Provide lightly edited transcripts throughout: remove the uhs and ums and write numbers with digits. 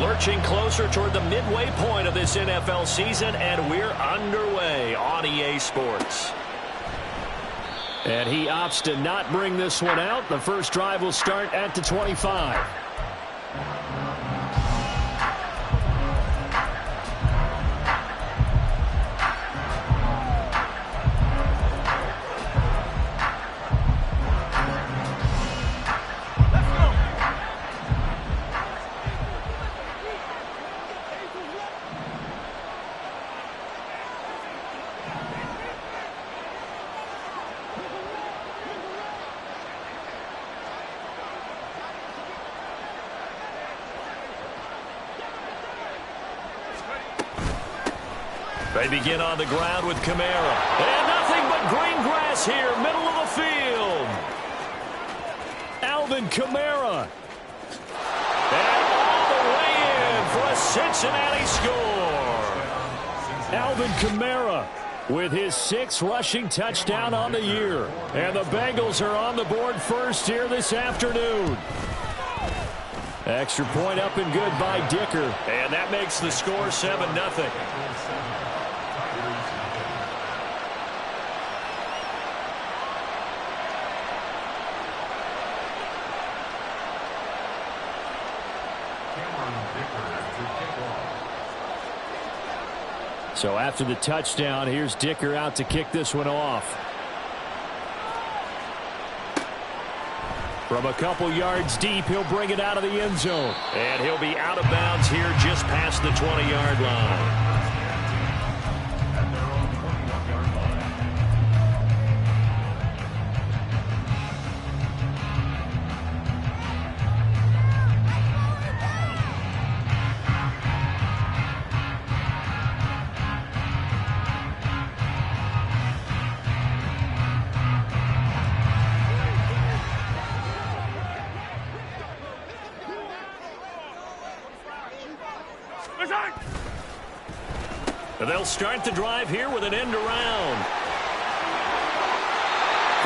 Lurching closer toward the midway point of this NFL season, and we're underway on EA Sports. And he opts to not bring this one out. The first drive will start at the 25. They begin on the ground with Kamara. And nothing but green grass here, middle of the field. Alvin Kamara. And all the way in for a Cincinnati score. Alvin Kamara with his 6th rushing touchdown on the year. And the Bengals are on the board first here this afternoon. Extra point up and good by Dicker. And that makes the score 7-0. So after the touchdown, here's Dicker out to kick this one off. From a couple yards deep, he'll bring it out of the end zone. And he'll be out of bounds here just past the 20-yard line. They'll start the drive here with an end around.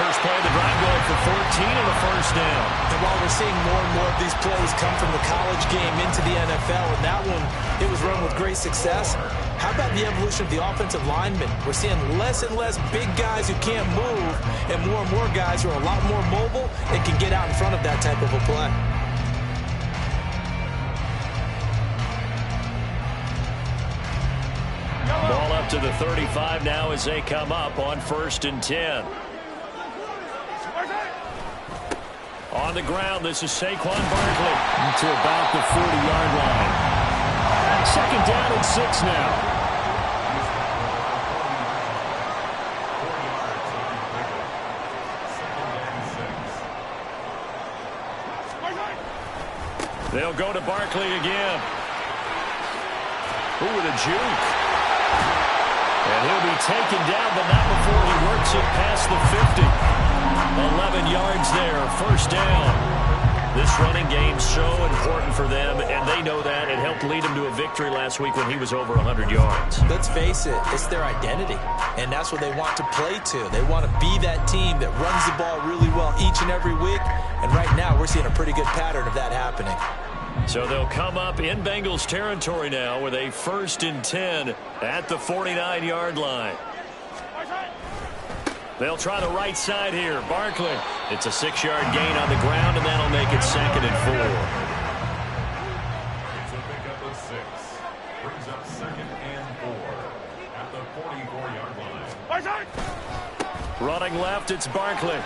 First play of the drive going for 14 and a first down. And while we're seeing more and more of these plays come from the college game into the NFL, and that one, it was run with great success. How about the evolution of the offensive linemen? We're seeing less and less big guys who can't move and more guys who are a lot more mobile and can get out in front of that type of a play. Ball up to the 35 now as they come up on 1st and 10. On the ground, this is Saquon Barkley. To about the 40-yard line. 2nd down and 6 now. They'll go to Barkley again. Ooh, with a juke. And he'll be taken down, but not before he works it past the 50. 11 yards there, first down. This running game so important for them, and they know that. It helped lead them to a victory last week when he was over 100 yards. Let's face it, it's their identity, and that's what they want to play to. They want to be that team that runs the ball really well each and every week, and right now we're seeing a pretty good pattern of that happening. So they'll come up in Bengals territory now with a 1st and 10 at the 49-yard line. They'll try the right side here. Barkley. It's a 6-yard gain on the ground, and that'll make it 2nd and 4. It's a pickup of 6. Brings up 2nd and 4 at the 44-yard line. Running left, it's Barkley.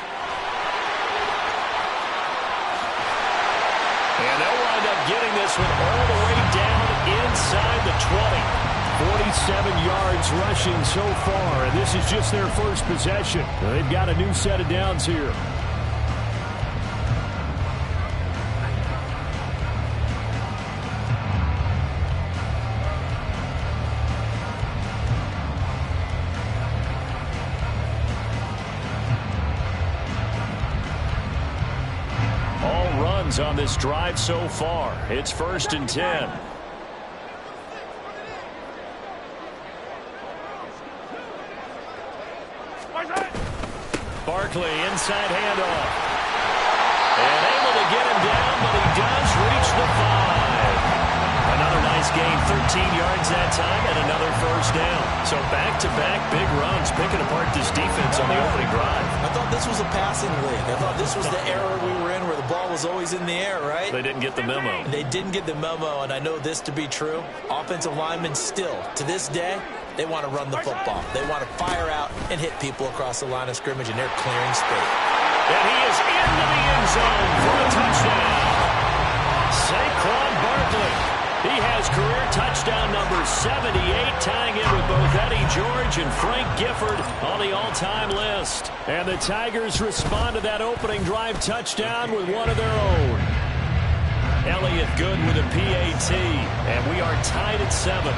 And they'll wind up getting this one all the way down inside the 20. 47 yards rushing so far, and this is just their first possession. They've got a new set of downs here. All runs on this drive so far. It's 1st and 10. Barkley, inside handoff. And able to get him down, but he does reach the 5. time and another first down. So back-to-back big runs, picking apart this defense on the opening drive. I thought this was a passing league. I thought this was the era we were in where the ball was always in the air, right? They didn't get the memo. They didn't get the memo, and I know this to be true. Offensive linemen still, to this day, they want to run the football. They want to fire out and hit people across the line of scrimmage, and they're clearing space. And he is into the end zone for a touchdown. Saquon Barkley. He has career touchdown number 78, tying in with both Eddie George and Frank Gifford on the all-time list. And the Tigers respond to that opening drive touchdown with one of their own. Elliott Good with a PAT, and we are tied at 7.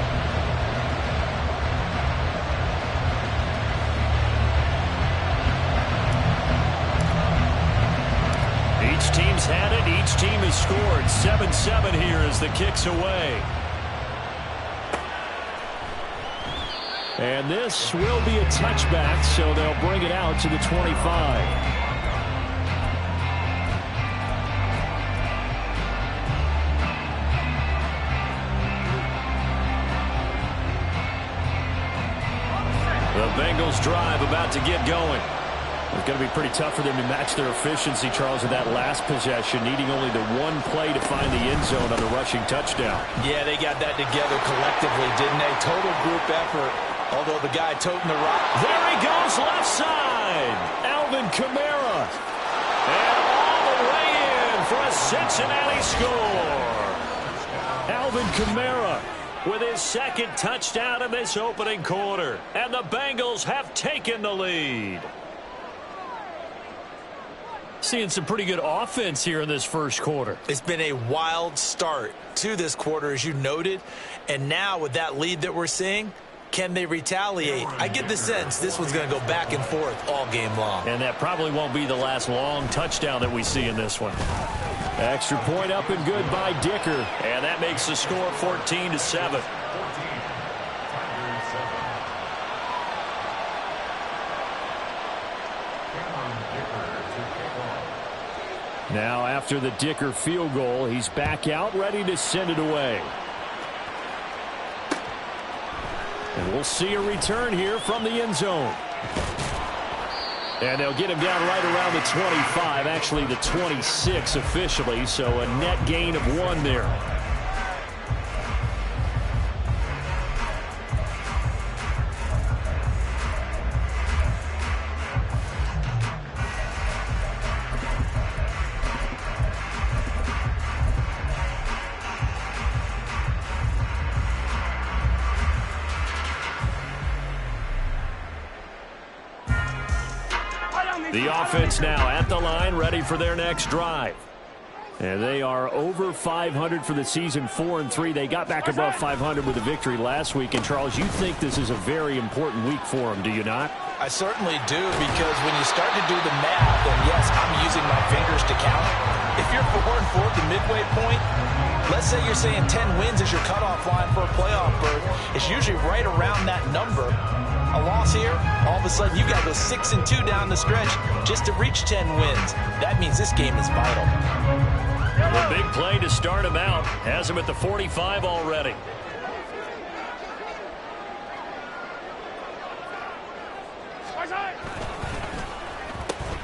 Each team's had it. Each team has scored. 7-7 here as the kick's away. And this will be a touchback, so they'll bring it out to the 25. The Bengals drive about to get going. It's going to be pretty tough for them to match their efficiency, Charles, in that last possession, needing only the one play to find the end zone on the rushing touchdown. Yeah, they got that together collectively, didn't they? Total group effort, although the guy toting the rock. There he goes, left side. Alvin Kamara. And all the way in for a Cincinnati score. Alvin Kamara with his second touchdown in this opening quarter. And the Bengals have taken the lead. Seeing some pretty good offense here in this first quarter. It's been a wild start to this quarter, as you noted. And now with that lead that we're seeing, can they retaliate? I get the sense this one's going to go back and forth all game long. And that probably won't be the last long touchdown that we see in this one. Extra point up and good by Dicker. And that makes the score 14-7. Now, after the Dicker field goal, he's back out, ready to send it away. And we'll see a return here from the end zone. And they'll get him down right around the 25, actually the 26 officially, so a net gain of 1 there. The offense now at the line, ready for their next drive. And they are over 500 for the season, 4-3. They got back above 500 with a victory last week. And, Charles, you think this is a very important week for them, do you not? I certainly do, because when you start to do the math, and yes, I'm using my fingers to count. If you're 4-4 at the midway point, let's say you're saying 10 wins is your cutoff line for a playoff berth. It's usually right around that number. A loss here, all of a sudden you got to go 6-2 down the stretch just to reach 10 wins. That means this game is vital. The big play to start him out has him at the 45 already.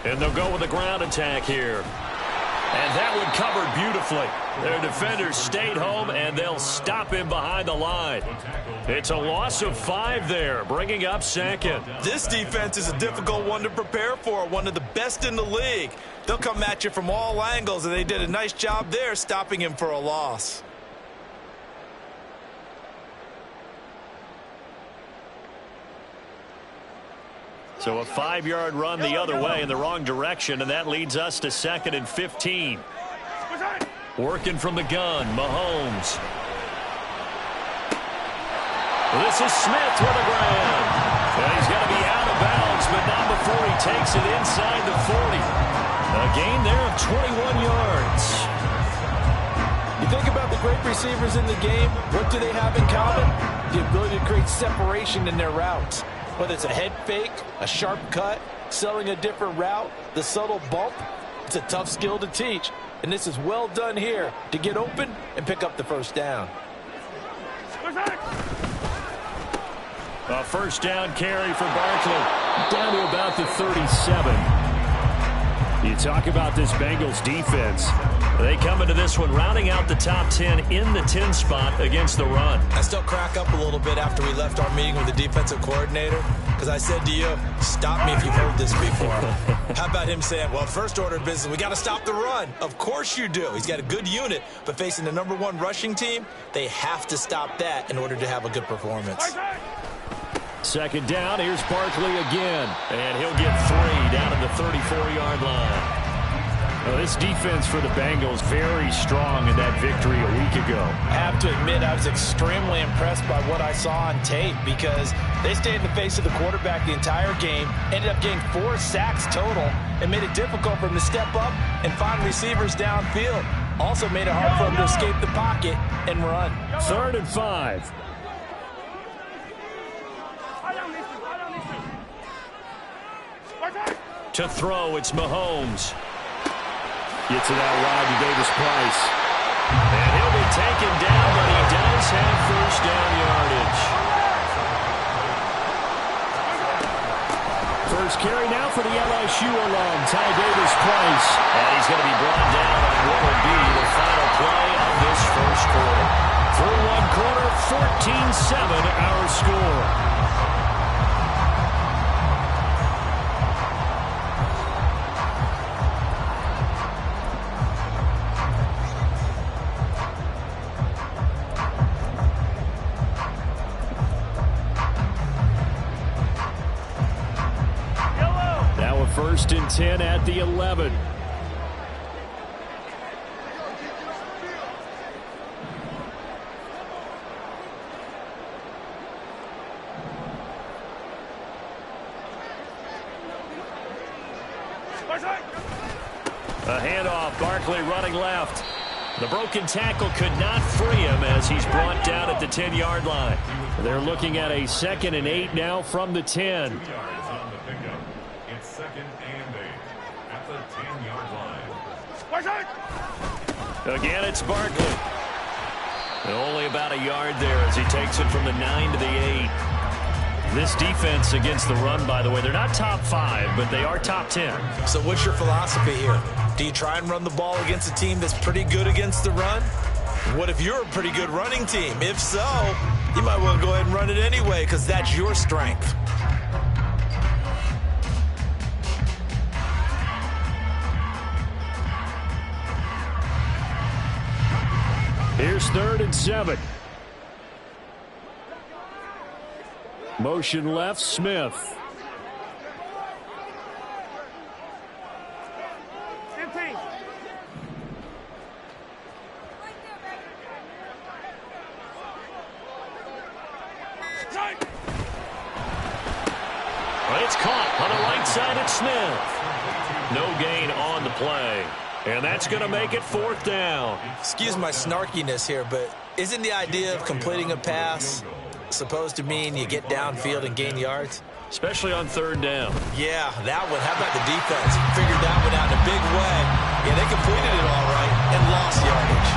And they'll go with a ground attack here. And that one covered beautifully. Their defenders stayed home, and they'll stop him behind the line. It's a loss of 5 there, bringing up second. This defense is a difficult one to prepare for, one of the best in the league. They'll come at you from all angles, and they did a nice job there stopping him for a loss. So a 5-yard run the other way in the wrong direction, and that leads us to 2nd and 15. Working from the gun, Mahomes. This is Smith with a grab. And he's going to be out of bounds, but not before he takes it inside the 40. A gain there of 21 yards. You think about the great receivers in the game, what do they have in common? The ability to create separation in their routes. Whether it's a head fake, a sharp cut, selling a different route, the subtle bump, it's a tough skill to teach. And this is well done here to get open and pick up the first down. A first down carry for Barkley. Down to about the 37. You talk about this Bengals defense. They come into this one rounding out the top 10 in the 10 spot against the run. I still crack up a little bit after we left our meeting with the defensive coordinator because I said to you, stop me if you've heard this before. How about him saying, well, first order of business, we got to stop the run. Of course you do. He's got a good unit, but facing the #1 rushing team, they have to stop that in order to have a good performance. Second down, here's Barkley again. And he'll get 3 down at the 34-yard line. Well, this defense for the Bengals very strong in that victory a week ago. I have to admit I was extremely impressed by what I saw on tape because they stayed in the face of the quarterback the entire game, ended up getting 4 sacks total, and made it difficult for him to step up and find receivers downfield. Also made it hard for him to escape the pocket and run. 3rd and 5. To throw, it's Mahomes. Gets it out wide to Davis-Price. And he'll be taken down, but he does have first down yardage. First carry now for the LSU alum, Ty Davis-Price. And he's going to be brought down on what will be the final play of this first quarter. Through one quarter, 14-7 our score. First and 10 at the 11. A handoff, Barkley running left. The broken tackle could not free him as he's brought down at the 10-yard line. They're looking at a 2nd and 8 now from the 10. Again, it's Barkley. And only about a yard there as he takes it from the 9 to the 8. This defense against the run, by the way, they're not top 5, but they are top 10. So what's your philosophy here? Do you try and run the ball against a team that's pretty good against the run? What if you're a pretty good running team? If so, you might well go ahead and run it anyway because that's your strength. Here's 3rd and 7. Motion left, Smith. 15. Well, it's caught on the right side at Smith. No gain on the play. And that's going to make it 4th down. Excuse my snarkiness here, but isn't the idea of completing a pass supposed to mean you get downfield and gain yards? Especially on 3rd down. Yeah, that one. How about the defense? Figured that one out in a big way. Yeah, they completed it all right and lost yardage.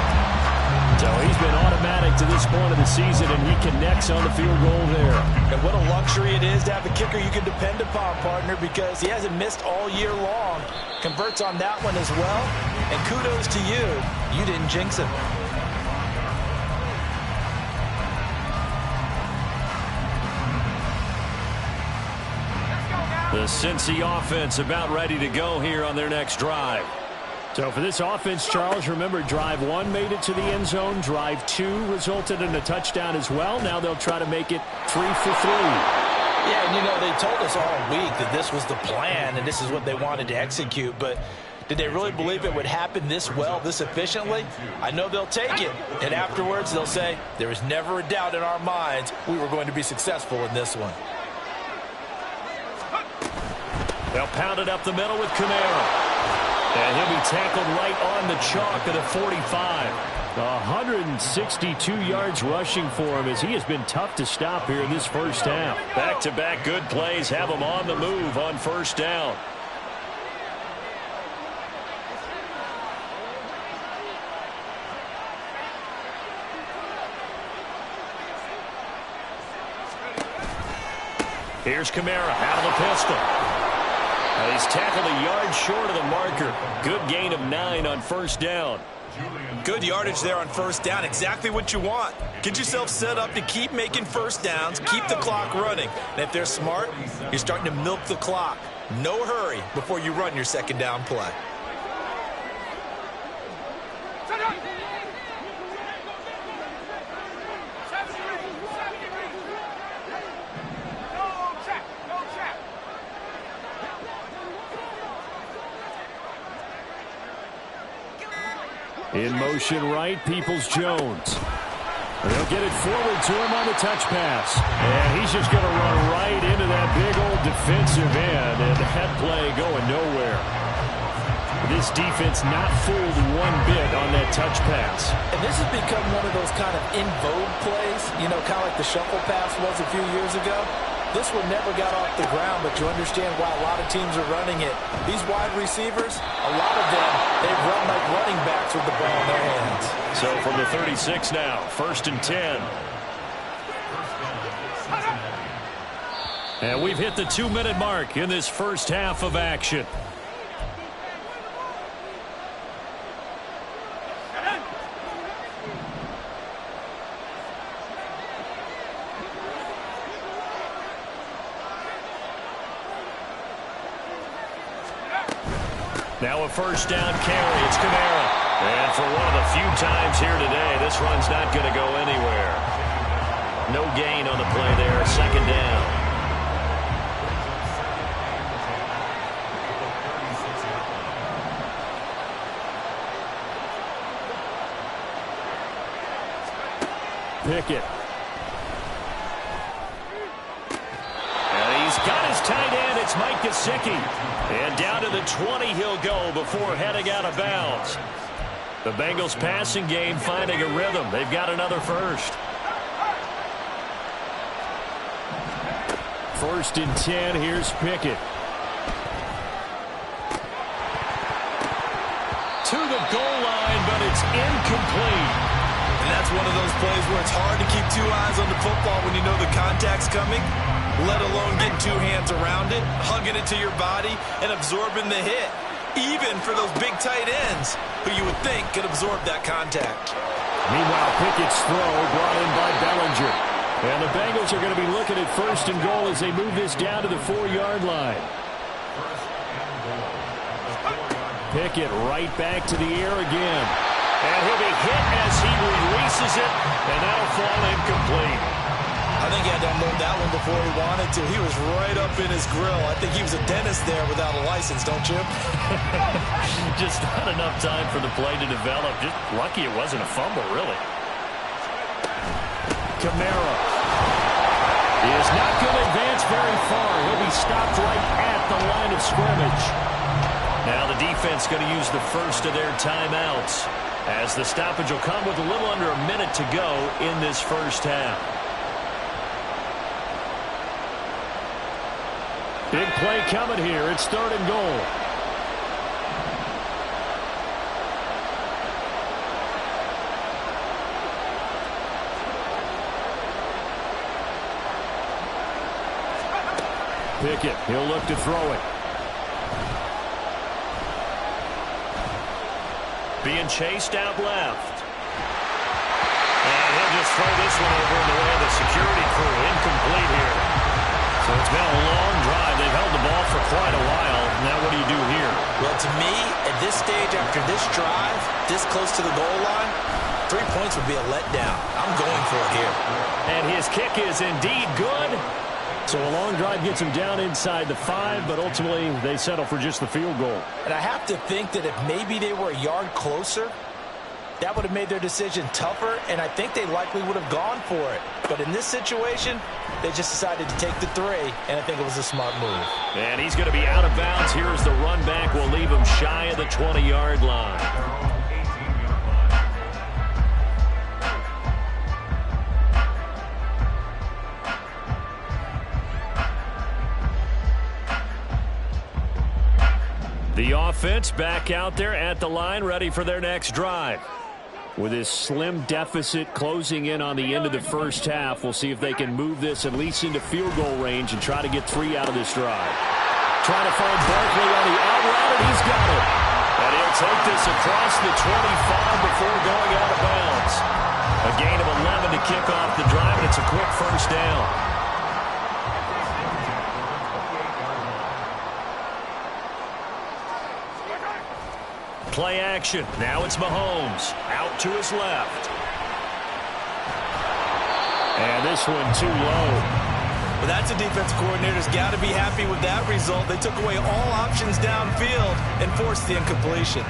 So he's been automatic to this point of the season, and he connects on the field goal there. And what a luxury it is to have a kicker you can depend upon, partner, because he hasn't missed all year long. Converts on that one as well. And kudos to you. You didn't jinx him. The Cincy offense about ready to go here on their next drive. So for this offense, Charles, remember drive 1 made it to the end zone. Drive 2 resulted in a touchdown as well. Now they'll try to make it 3 for 3. Yeah, and you know, they told us all week that this was the plan and this is what they wanted to execute, but did they really believe it would happen this well, this efficiently? I know they'll take it, and afterwards they'll say, there was never a doubt in our minds we were going to be successful in this one. They'll pound it up the middle with Kamara. And he'll be tackled right on the chalk of the 45. 162 yards rushing for him as he has been tough to stop here in this first half. Back-to-back good plays have him on the move on 1st down. Here's Kamara out of the pistol. He's tackled a yard short of the marker. Good gain of 9 on first down. Good yardage there on first down. Exactly what you want. Get yourself set up to keep making first downs, keep the clock running. And if they're smart, you're starting to milk the clock. No hurry before you run your second down play. In motion right, Peoples-Jones. They'll get it forward to him on the touch pass. And he's just going to run right into that big old defensive end. And that play going nowhere. This defense not fooled one bit on that touch pass. And this has become one of those kind of in vogue plays, you know, kind of like the shuffle pass was a few years ago. This one never got off the ground, but you understand why a lot of teams are running it. These wide receivers, a lot of them, they run like running backs with the ball in their hands. So from the 36 now, 1st and 10. And we've hit the 2-minute mark in this first half of action. Now a first down carry. It's Kamara. And for one of the few times here today, this run's not going to go anywhere. No gain on the play there. Second down. Pickett. And he's got his tight end. It's Mike Gesicki. And down to the 20 he'll go before heading out of bounds. The Bengals passing game finding a rhythm. They've got another first. 1st and 10. Here's Pickett. To the goal line, but it's incomplete. And that's one of those plays where it's hard to keep 2 eyes on the football when you know the contact's coming, let alone getting 2 hands around it, hugging it to your body, and absorbing the hit. Even for those big tight ends, who you would think could absorb that contact. Meanwhile, Pickett's throw brought in by Bellinger. And the Bengals are going to be looking at 1st and goal as they move this down to the 4-yard line. Pickett right back to the air again. And he'll be hit as he releases it, and that'll fall incomplete. I think he had to unload that one before he wanted to. He was right up in his grill. I think he was a dentist there without a license, don't you? Just not enough time for the play to develop. Just lucky it wasn't a fumble, really. Kamara is not going to advance very far. He'll be stopped right at the line of scrimmage. Now the defense going to use the first of their timeouts, as the stoppage will come with a little under a minute to go in this first half. Big play coming here. It's 3rd and goal. Pickett, he'll look to throw it. Being chased out left. And he'll just throw this one over in the way of the security crew. Incomplete here. So it's been a long drive. They've held the ball for quite a while. Now what do you do here? Well, to me, at this stage, after this drive, this close to the goal line, 3 points would be a letdown. I'm going for it here. And his kick is indeed good. So a long drive gets him down inside the 5, but ultimately they settle for just the field goal. And I have to think that if maybe they were a yard closer, that would have made their decision tougher, and I think they likely would have gone for it. But in this situation, they just decided to take the 3, and I think it was a smart move. And he's going to be out of bounds. Here's the run back. We'll leave him shy of the 20-yard line. The offense back out there at the line, ready for their next drive. With this slim deficit closing in on the end of the first half, we'll see if they can move this at least into field goal range and try to get 3 out of this drive. Trying to find Barkley on the out route, and he's got it. And he'll take this across the 25 before going out of bounds. A gain of 11 to kick off the drive, and it's a quick first down. Play action. Now it's Mahomes. Out to his left. And this one too low. Well, that's a defense coordinator's got to be happy with that result. They took away all options downfield and forced the incompletion.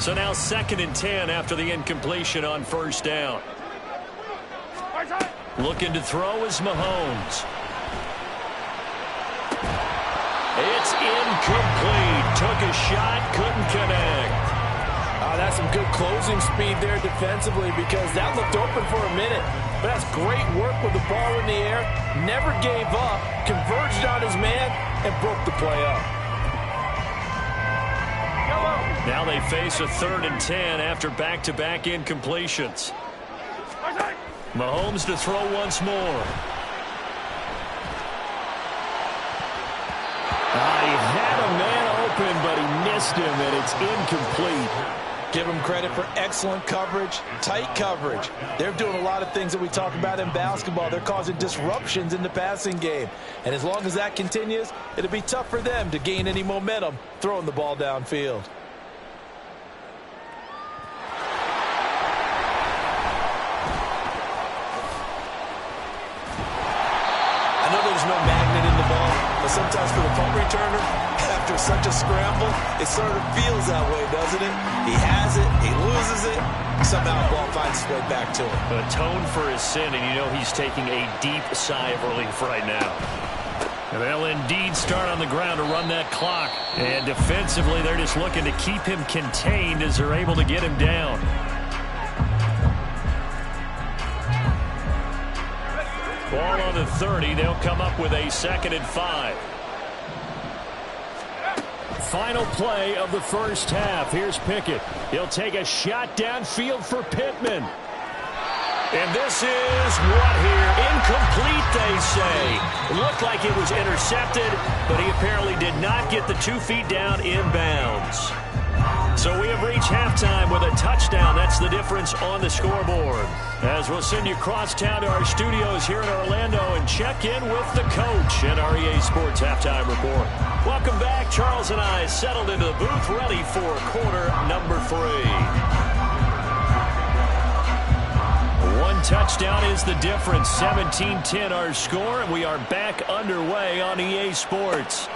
So now 2nd and 10 after the incompletion on first down. Looking to throw is Mahomes. It's incomplete. Took a shot, couldn't connect. That's some good closing speed there defensively because that looked open for a minute. But that's great work with the ball in the air. Never gave up, converged on his man, and broke the play up. Now they face a 3rd and 10 after back-to-back incompletions. Mahomes to throw once more. He had a man open, but he missed him, and it's incomplete. Give them credit for excellent coverage, tight coverage. They're doing a lot of things that we talk about in basketball. They're causing disruptions in the passing game. And as long as that continues, it'll be tough for them to gain any momentum throwing the ball downfield. I know there's no magnet in the ball, but sometimes for the punt returner, after such a scramble, it sort of feels that way, doesn't it? He has it, he loses it, somehow the ball finds its way back to him. Atone for his sin, and you know he's taking a deep sigh of relief right now. And they'll indeed start on the ground to run that clock. And defensively, they're just looking to keep him contained as they're able to get him down. Ball on the 30. They'll come up with a 2nd and 5. Final play of the first half. Here's Pickett. He'll take a shot downfield for Pittman. And this is what here? Incomplete, they say. It looked like it was intercepted, but he apparently did not get the 2 feet down inbounds. So we have reached halftime with a touchdown. That's the difference on the scoreboard. As we'll send you across town to our studios here in Orlando and check in with the coach and our EA Sports Halftime Report. Welcome back. Charles and I settled into the booth ready for quarter number 3. One touchdown is the difference. 17-10 our score, and we are back underway on EA Sports.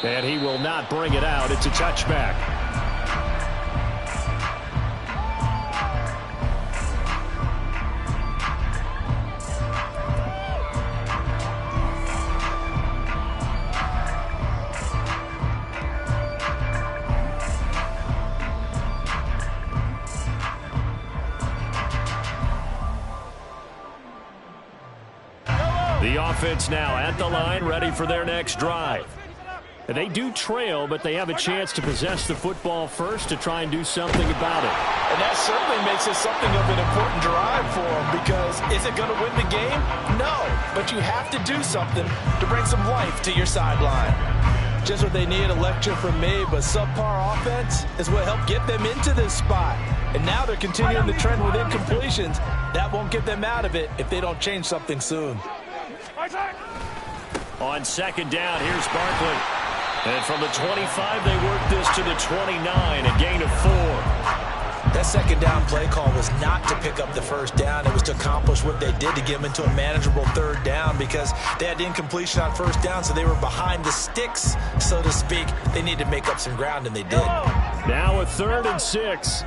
And he will not bring it out. It's a touchback. The offense now at the line, ready for their next drive. They do trail, but they have a chance to possess the football first to try and do something about it. And that certainly makes it something of an important drive for them because is it going to win the game? No, but you have to do something to bring some life to your sideline. Just what they need, a lecture from me, but subpar offense is what helped get them into this spot. And now they're continuing the trend with incompletions. That won't get them out of it if they don't change something soon. On 2nd down, here's Barkley. And from the 25, they work this to the 29, a gain of 4. That 2nd down play call was not to pick up the first down. It was to accomplish what they did to get them into a manageable 3rd down because they had incompletion on first down, so they were behind the sticks, so to speak. They needed to make up some ground, and they did. Now a 3rd and 6.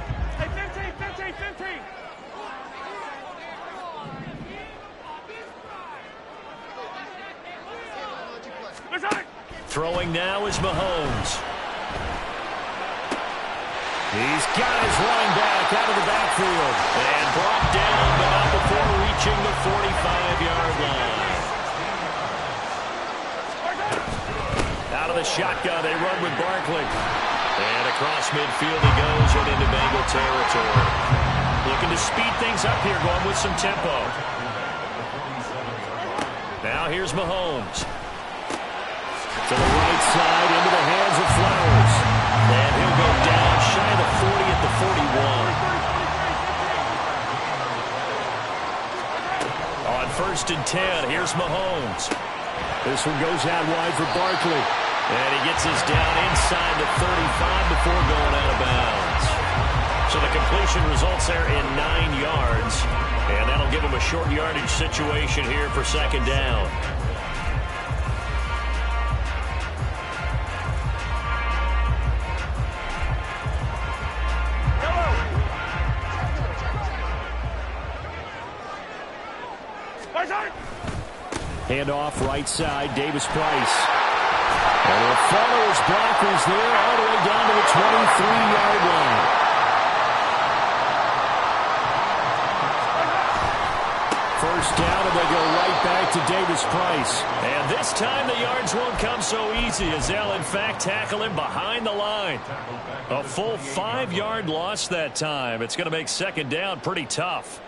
Throwing now is Mahomes. He's got his running back out of the backfield. And brought down, but not before reaching the 45-yard line. of the shotgun. They run with Barkley. And across midfield he goes and into Bengal territory. Looking to speed things up here, going with some tempo. Now here's Mahomes. To the right side, into the hands of Flowers. And he'll go down shy of the 40 at the 41. On 1st and 10, here's Mahomes. This one goes out wide for Barkley. And he gets us down inside the 35 before going out of bounds. So the completion results there in 9 yards. And that'll give him a short yardage situation here for 2nd down. Handoff right side, Davis-Price. And he'll follow his blockers there all the way down to the 23-yard line. First down, and they go right back to Davis-Price. And this time the yards won't come so easy as they'll, in fact, tackle him behind the line. A full 5-yard loss that time. It's going to make 2nd down pretty tough.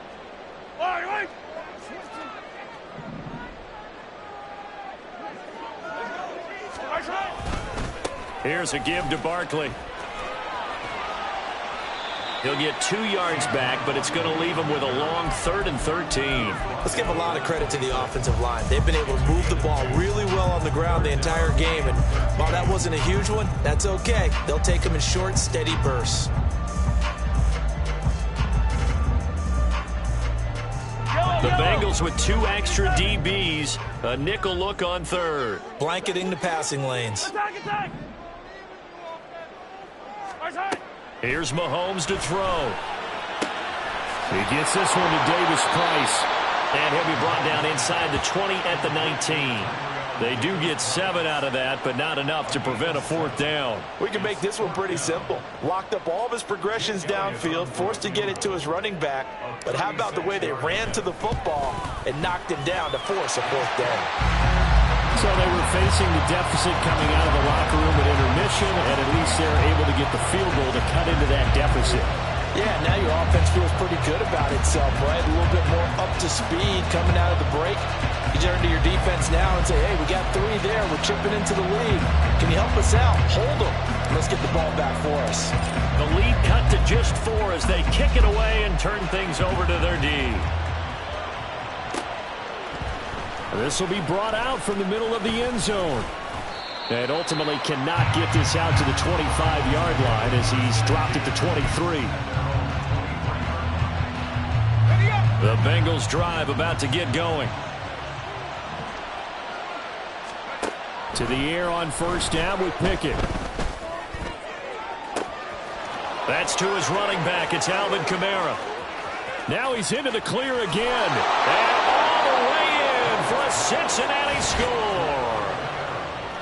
Here's a give to Barkley. He'll get 2 yards back, but it's going to leave him with a long 3rd and 13. Let's give a lot of credit to the offensive line. They've been able to move the ball really well on the ground the entire game. And while that wasn't a huge one, that's okay. They'll take them in short, steady bursts. The Bengals with 2 extra DBs. A nickel look on 3rd. Blanketing the passing lanes. Here's Mahomes to throw. He gets this one to Davis-Price. And he'll be brought down inside the 20 at the 19. They do get 7 out of that, but not enough to prevent a 4th down. We can make this one pretty simple. Locked up all of his progressions downfield, forced to get it to his running back. But how about the way they ran to the football and knocked him down to force a 4th down? So they were facing the deficit coming out of the locker room at intermission, and at least they were able to get the field goal to cut into that deficit. Yeah, now your offense feels pretty good about itself, right? A little bit more up to speed coming out of the break. You turn to your defense now and say, hey, we got 3 there. We're chipping into the lead. Can you help us out? Hold them. Let's get the ball back for us. The lead cut to just 4 as they kick it away and turn things over to their D. This will be brought out from the middle of the end zone. And ultimately cannot get this out to the 25-yard line as he's dropped it to 23. The Bengals drive about to get going. To the air on 1st down with Pickett. That's to his running back. It's Alvin Kamara. Now he's into the clear again. And all the way in for a Cincinnati score.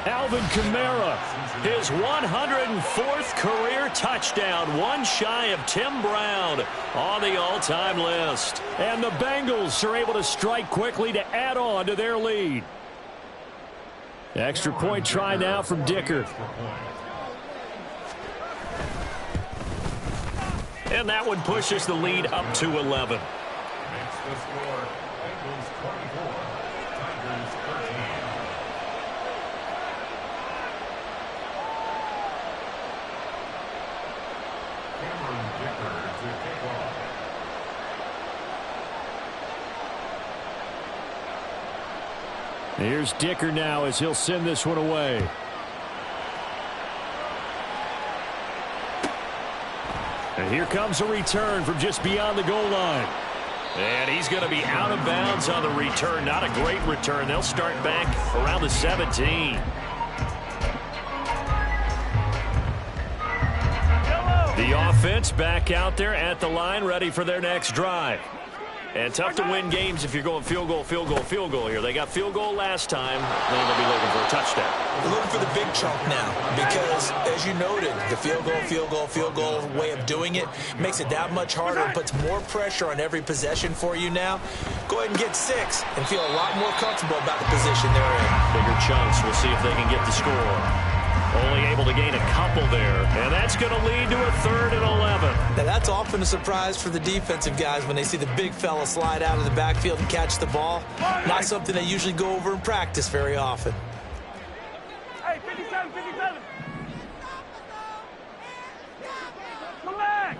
Alvin Kamara, his 104th career touchdown, one shy of Tim Brown on the all-time list. And the Bengals are able to strike quickly to add on to their lead. Extra point try now from Dicker. And that one pushes the lead up to 11. Makes the score Bengals 24, Tigers 13. Cameron Dicker to kick off. Here's Dicker now as he'll send this one away. And here comes a return from just beyond the goal line. And he's going to be out of bounds on the return. Not a great return. They'll start back around the 17. The offense back out there at the line, ready for their next drive. And tough to win games if you're going field goal, field goal, field goal here. They got field goal last time. Then they'll be looking for a touchdown. They're looking for the big chunk now because, as you noted, the field goal way of doing it makes it that much harder and puts more pressure on every possession for you now. Go ahead and get 6 and feel a lot more comfortable about the position they're in. Bigger chunks. We'll see if they can get the score. Only able to gain a couple there, and that's going to lead to a 3rd and 11. Now, that's often a surprise for the defensive guys when they see the big fella slide out of the backfield and catch the ball. Not something they usually go over in practice very often. Hey, 57, 57. Come back.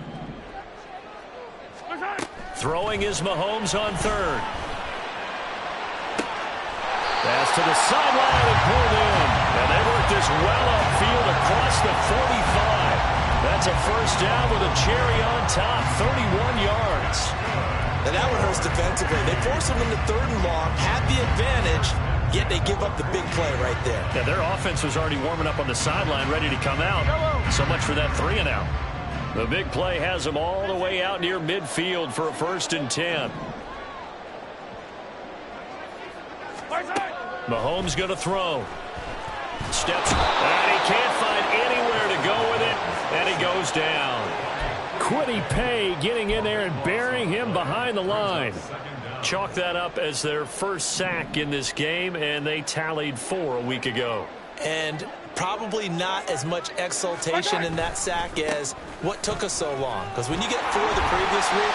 Throwing is Mahomes on 3rd. Pass to the sideline and pulled in. And they work this well upfield across the 45. That's a 1st down with a cherry on top, 31 yards. And that one hurts defensively. They force them into 3rd and long, have the advantage, yet they give up the big play right there. Yeah, their offense was already warming up on the sideline, ready to come out. So much for that 3 and out. The big play has them all the way out near midfield for a 1st and 10. Mahomes going to throw. Steps, and he can't find anywhere to go with it, and he goes down. Quiddy Pay getting in there and burying him behind the line. Chalk that up as their 1st sack in this game, and they tallied 4 a week ago. And probably not as much exultation in that sack as what took us so long. Because when you get 4 the previous week,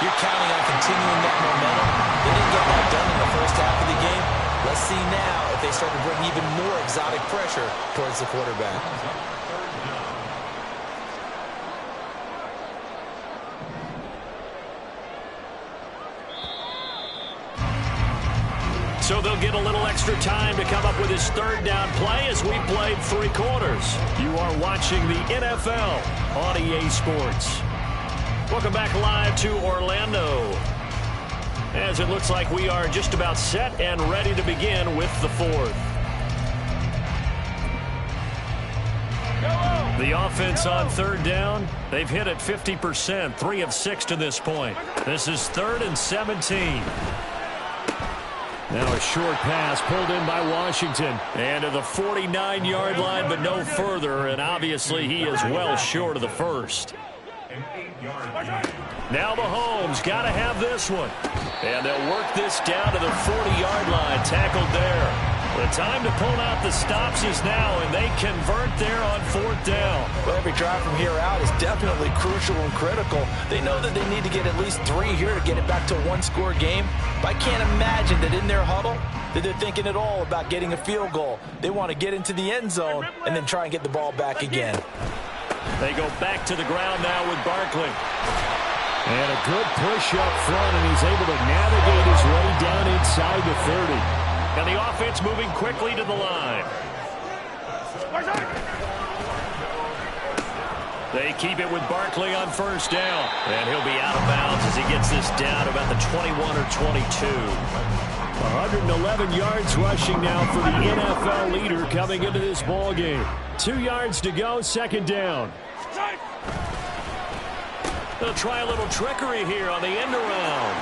you're counting on continuing that momentum. They didn't get that done in the 1st half of the game. Let's see now if they start to bring even more exotic pressure towards the quarterback. So they'll get a little extra time to come up with his 3rd down play as we played 3 quarters. You are watching the NFL on EA Sports. Welcome back live to Orlando, as it looks like we are just about set and ready to begin with the 4th. The offense on 3rd down, they've hit it 50%, 3 of 6 to this point. This is 3rd and 17. Now a short pass pulled in by Washington. And to the 49-yard line, but no further. And obviously he is well short of the 1st. Now Mahomes got to have this one. And they'll work this down to the 40-yard line. Tackled there. The time to pull out the stops is now, and they convert there on 4th down. Well, every drive from here out is definitely crucial and critical. They know that they need to get at least 3 here to get it back to a 1-score game. But I can't imagine that in their huddle that they're thinking at all about getting a field goal. They want to get into the end zone and then try and get the ball back again. They go back to the ground now with Barkley. And a good push up front, and he's able to navigate his way down inside the 30. And the offense moving quickly to the line. They keep it with Barkley on 1st down. And he'll be out of bounds as he gets this down about the 21 or 22. 111 yards rushing now for the NFL leader coming into this ball game. 2 yards to go, 2nd down. They'll try a little trickery here on the end around.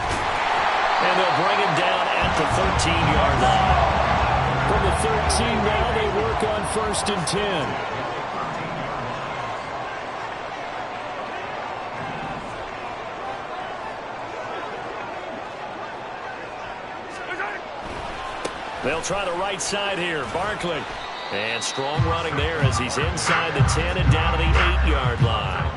And they'll bring him down at the 13-yard line. From the 13 now, they work on 1st and 10. They'll try the right side here. Barkley. And strong running there as he's inside the 10 and down to the 8-yard line.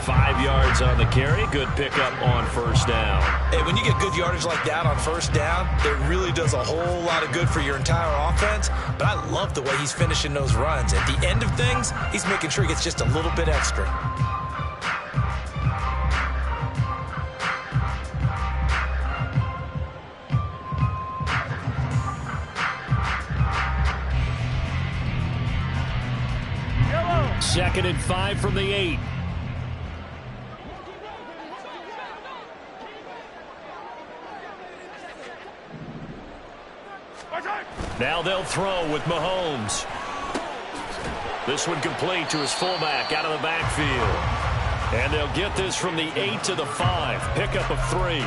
5 yards on the carry. Good pickup on 1st down. Hey, when you get good yardage like that on 1st down, it really does a whole lot of good for your entire offense. But I love the way he's finishing those runs. At the end of things, he's making sure he gets just a little bit extra. Second and 5 from the 8. Now they'll throw with Mahomes. This one complete to his fullback out of the backfield. And they'll get this from the 8 to the 5. Pickup of 3.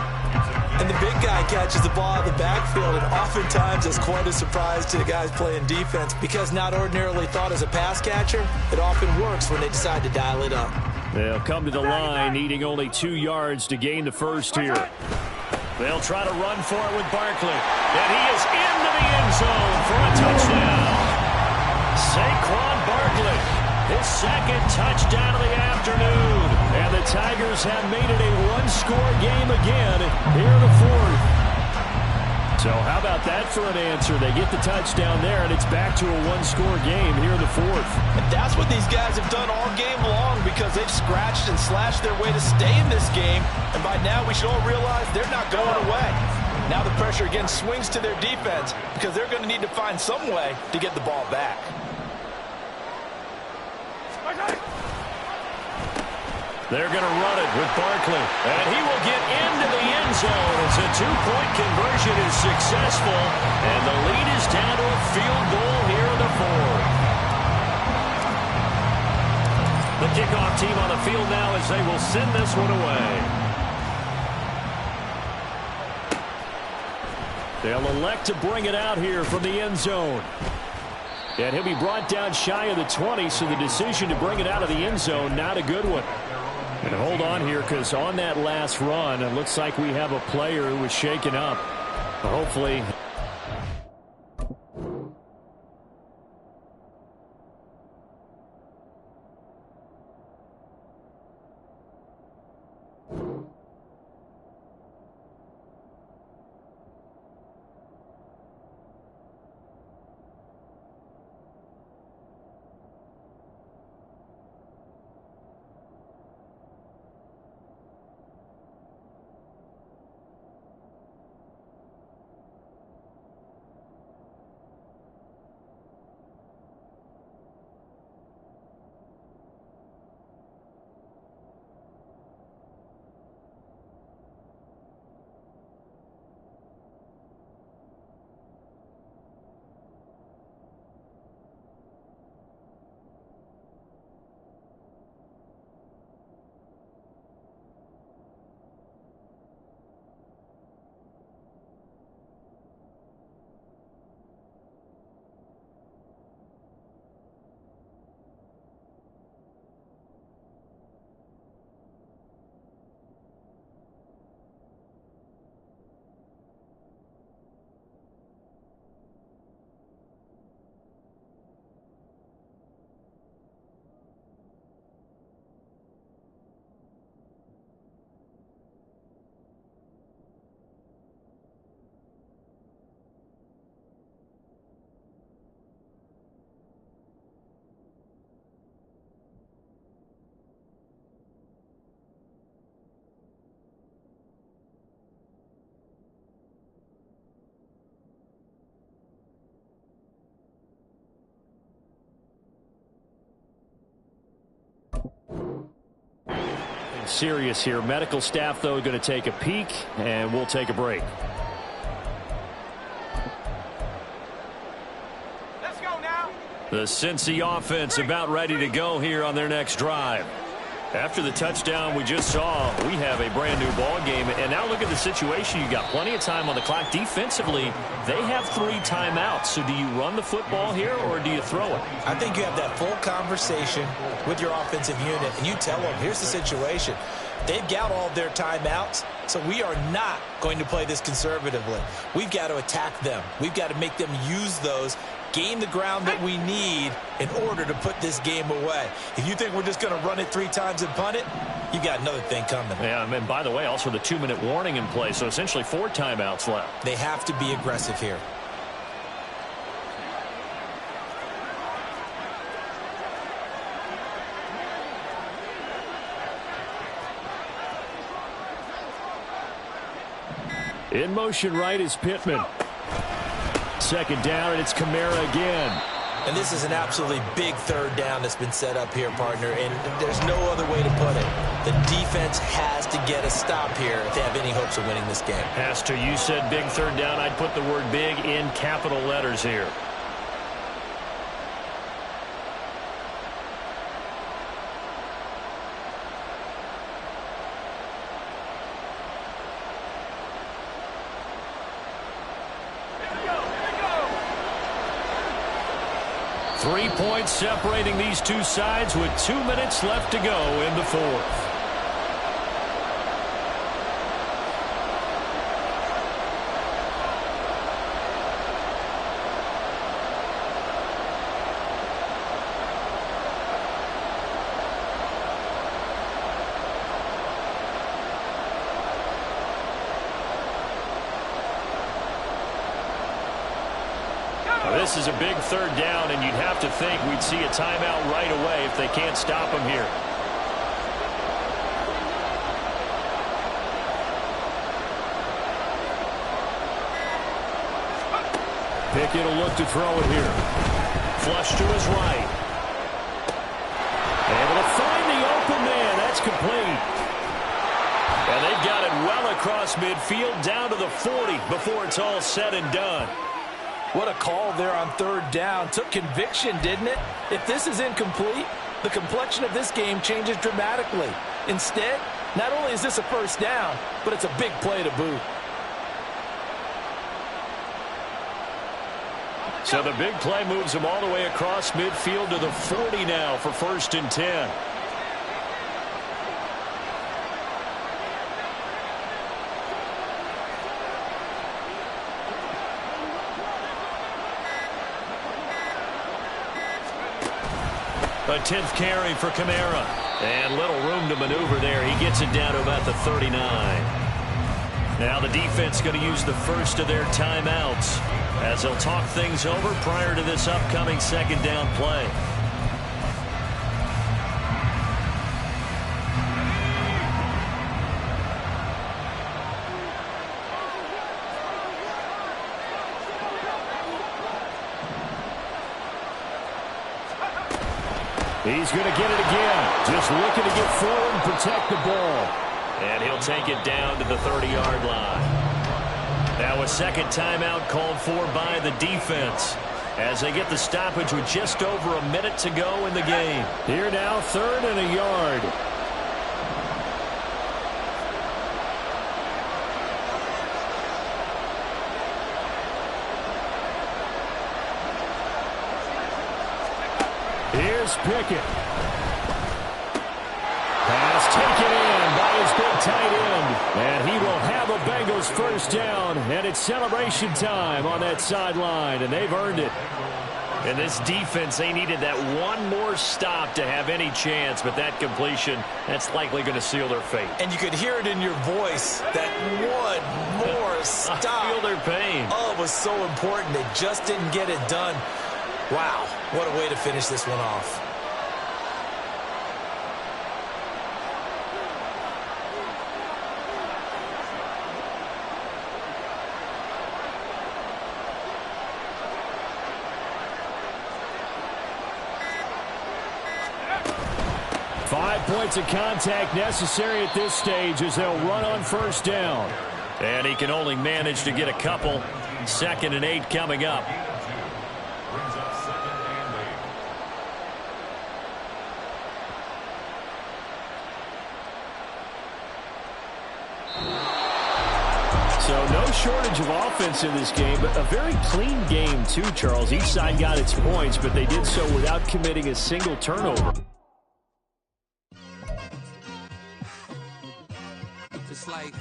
And the big guy catches the ball out of the backfield, and oftentimes is quite a surprise to the guys playing defense because not ordinarily thought as a pass catcher, it often works when they decide to dial it up. They'll come to the line needing only 2 yards to gain the 1st here. They'll try to run for it with Barkley. And he is into the end zone for a touchdown. Saquon Barkley second touchdown of the afternoon. And the Tigers have made it a one-score game again here in the fourth. So how about that for an answer? They get the touchdown there, and it's back to a one-score game here in the fourth. And that's what these guys have done all game long because they've scratched and slashed their way to stay in this game. And by now, we should all realize they're not going away. Now the pressure again swings to their defense because they're going to need to find some way to get the ball back. They're going to run it with Barkley. And he will get into the end zone as a two-point conversion is successful. And the lead is down to a field goal here in the fourth. The kickoff team on the field now as they will send this one away. They'll elect to bring it out here from the end zone. And he'll be brought down shy of the 20, so the decision to bring it out of the end zone, not a good one. And hold on here, because on that last run, it looks like we have a player who was shaken up. Hopefully. Serious here. Medical staff, though, going to take a peek, and we'll take a break. Let's go now. The Cincy offense about ready to go here on their next drive. After the touchdown we just saw, we have a brand new ball game. And now look at the situation. You got plenty of time on the clock. Defensively, they have 3 timeouts. So do you run the football here or do you throw it? I think you have that full conversation with your offensive unit, and you tell them, here's the situation. They've got all their timeouts, so we are not going to play this conservatively. We've got to attack them. We've got to make them use those, gain the ground that we need in order to put this game away. If you think we're just going to run it 3 times and punt it, you got another thing coming. Yeah, and by the way, also the 2-minute warning in play, so essentially 4 timeouts left. They have to be aggressive here. In motion right is Pittman. Second down, and it's Kamara again. And this is an absolutely big third down that's been set up here, partner, and there's no other way to put it. The defense has to get a stop here if they have any hopes of winning this game. Has to. You said big third down. I'd put the word big in capital letters here. Three points separating these two sides with 2 minutes left to go in the fourth. this is a big third down, and you'd have to think we'd see a timeout right away if they can't stop him here. Pickett will look to throw it here. Flush to his right. Able to find the open man. That's complete. And they've got it well across midfield down to the 40 before it's all said and done. What a call there on third down. Took conviction, didn't it? If this is incomplete, the complexion of this game changes dramatically. Instead, not only is this a first down, but it's a big play to boot. So the big play moves them all the way across midfield to the 40 now for 1st and 10. A 10th carry for Kamara. And little room to maneuver there. He gets it down to about the 39. Now the defense going to use the first of their timeouts as they'll talk things over prior to this upcoming second down play. He's going to get it again. Just looking to get forward and protect the ball. And he'll take it down to the 30-yard line. Now a second timeout called for by the defense as they get the stoppage with just over a minute to go in the game. Here now, 3rd and a yard. Here's Pickett. Pass taken in by his big tight end. And he will have a Bengals first down. And it's celebration time on that sideline. And they've earned it. And this defense, they needed that one more stop to have any chance. But that completion, that's likely going to seal their fate. And you could hear it in your voice, that one more stop. I feel their pain. Oh, it was so important. They just didn't get it done. Wow, what a way to finish this one off. Five points of contact necessary at this stage as they'll run on first down. And he can only manage to get a couple. 2nd and 8 coming up. Brings up 2nd and 8. So no shortage of offense in this game, but a very clean game too, Charles. Each side got its points, but they did so without committing a single turnover. Just like